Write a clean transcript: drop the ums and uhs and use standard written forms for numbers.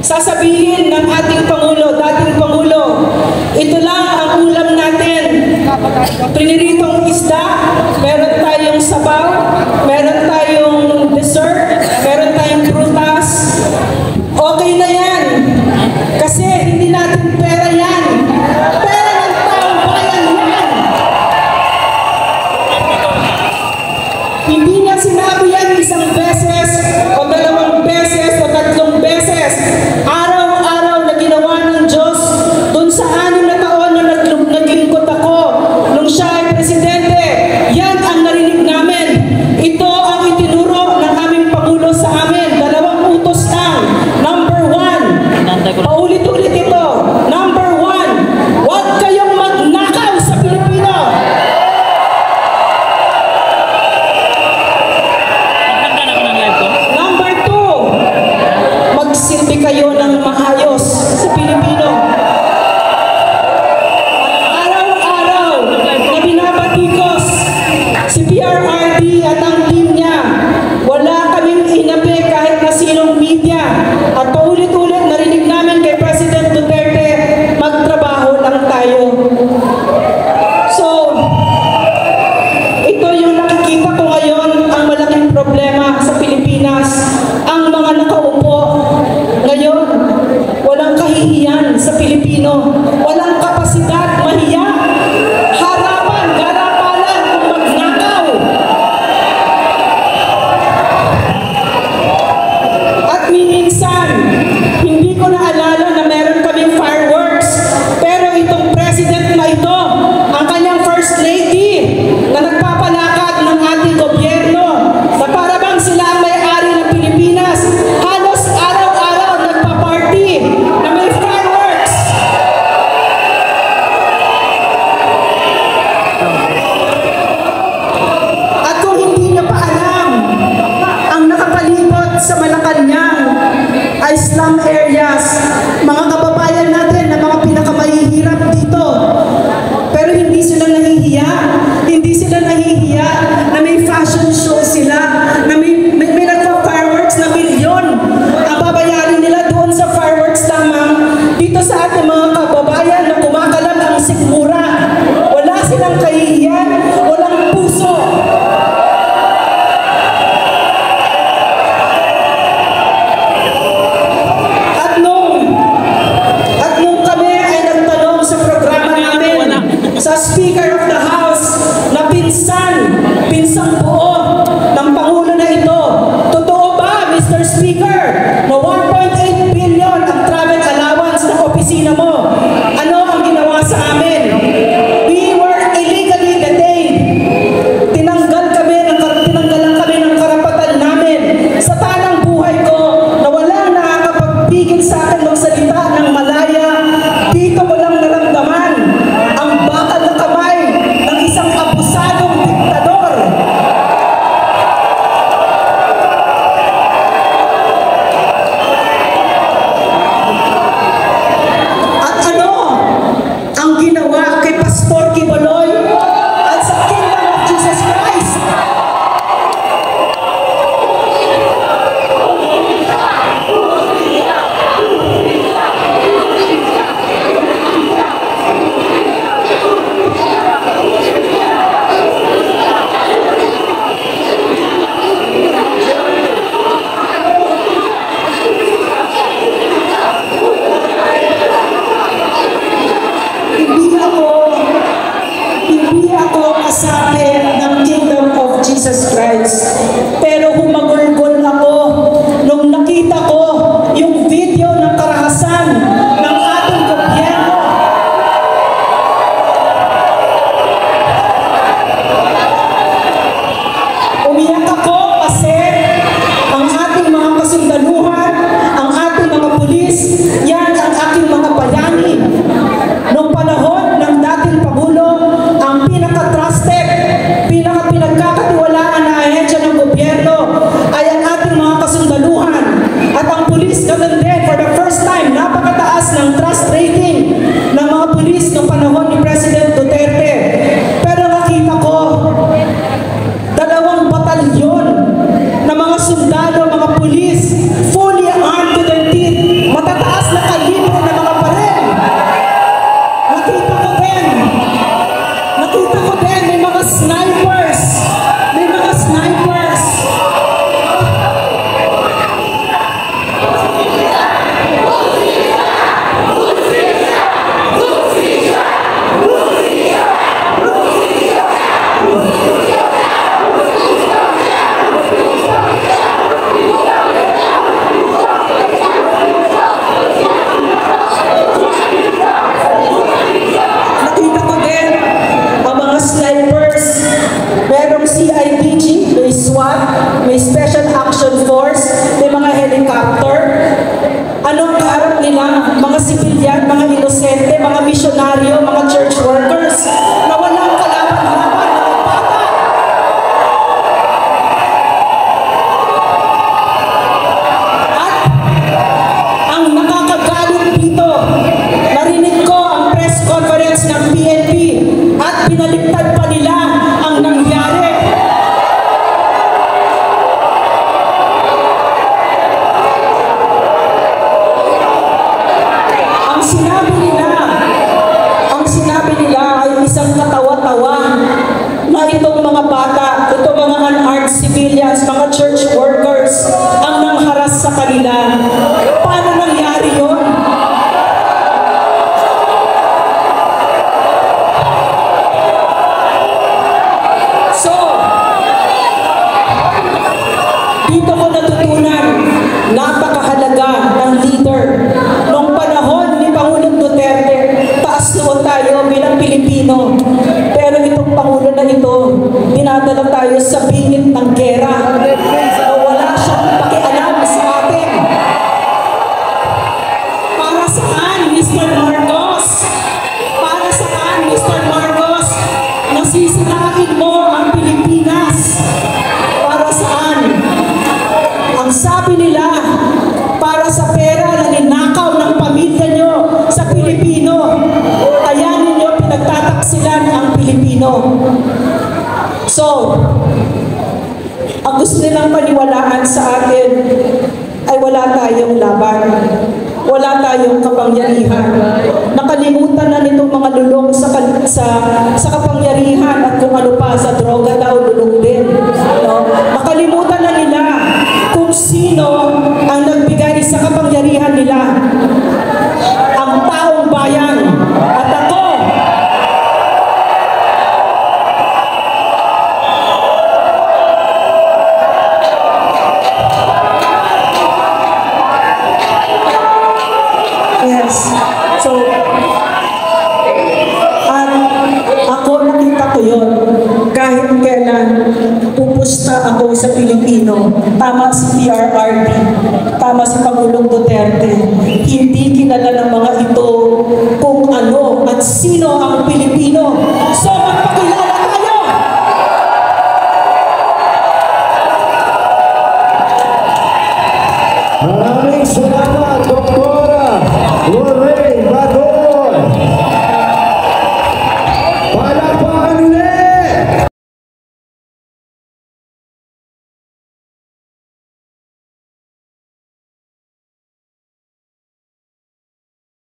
sasabihin ng ating Pangulo, dating Pangulo, ito lang ang ulam natin. Piniritong isda, meron tayong sabaw, meron tayong dessert, meron tayong prutas. Okay na yan. Kasi hindi natin pera yan. Pera ng taong bayan yan. Hindi niya sinabi yan isang beses o dalawang beses o tatlong beses. Araw-araw na ginawa ng Diyos dun sa 6 na taon na naglingkod ako nung siya ay presidente. Yan ang narinig namin. Ito ang itinuro ng aming Pangulo sa amin. 2 utos lang. Number 1, paulit-ulit ito. Number 1, huwag kayong magnakaw sa Pilipino. Number 2, magsilbi kayo ng maayos sa Pilipino. Araw-araw na binabatikos si PRRD at ang team niya, wala kaming inabi kahit na sinong media. At paulit-ulit narinig namin kay President Duterte, magtrabaho lang tayo. So, ito yung nakikita ko ngayon, ang malaking problema sa Pilipinas. Ang mga nakaupo ngayon, walang kahihiyan sa Pilipino, walang kapasidad, mahiya, harapan, garapalan, kung magnakaw. At minsan, hindi ko naalala na meron kaming fireworks, pero itong president na ito, ang kanyang first lady, na nagpapalakad ng ating gobyerno, na para bang sila ang may-ari ng Pilipinas, halos araw-araw nagpa-party na may fireworks. At kung hindi niyo pa alam, ang nakapalibot sa Malacanang ay slum areas, mga kababayan natin na mga pinakamahihirap dito. Pero hindi sila nahihiya. Hindi sila nahihiya na may fashion show sila, na may nagpa-fireworks na milyon. Ang babayarin nila doon sa fireworks lamang dito sa ating mga kababayan na kumakalat ang sikmura. Wala silang kahihiyan, walang puso. At nung mga sibilyan, mga inosente, mga misyonaryo, mga church workers na walang kalaban-laban, mga bata. At ang nakakagalit dito, narinig ko ang press conference ng PNP at binaliktad pa nila ang nangyari. Ang sinabi nila ay isang katawa-tawa na itong mga bata, itong mga unarmed civilians, mga church workers, ang nangharas sa kanila. Paano nangyari yun? So, dito ko natutunan, napakahalaga ng leader. Noong panahon ni Pangulong Duterte, taas noon tayo bilang Pilipino. Pero itong Pangulo na ito, dinadala tayo sa bingit ng gera. Wala siyang pakialam sa atin. Para saan, Mr. Marcos? Para saan, Mr. Marcos? Nasisirain mo ang Pilipinas. Para saan? Ang sabi nila, para sa pera na ninakaw ng pamilya nyo sa Pilipino, kaya ninyo pinagtataksilan ang Pilipino. So, ang gusto nilang paniwalaan sa atin ay wala tayong laban. Wala tayong kapangyarihan. Nakalimutan na nitong mga lulong sa kapangyarihan at kung ano pa, sa droga daw, lulong din. No? Nakalimutan na nila kung sino ang nagbigay sa kapangyarihan nila. Ang taong bayan. At ako, yes. So, at ako nakita ko yun. Kahit kailan pupusta ako sa Pilipino, tama si PRRD, tama si Pangulong Duterte, hindi kilala ng mga ito kung ano at sino ang Pilipino.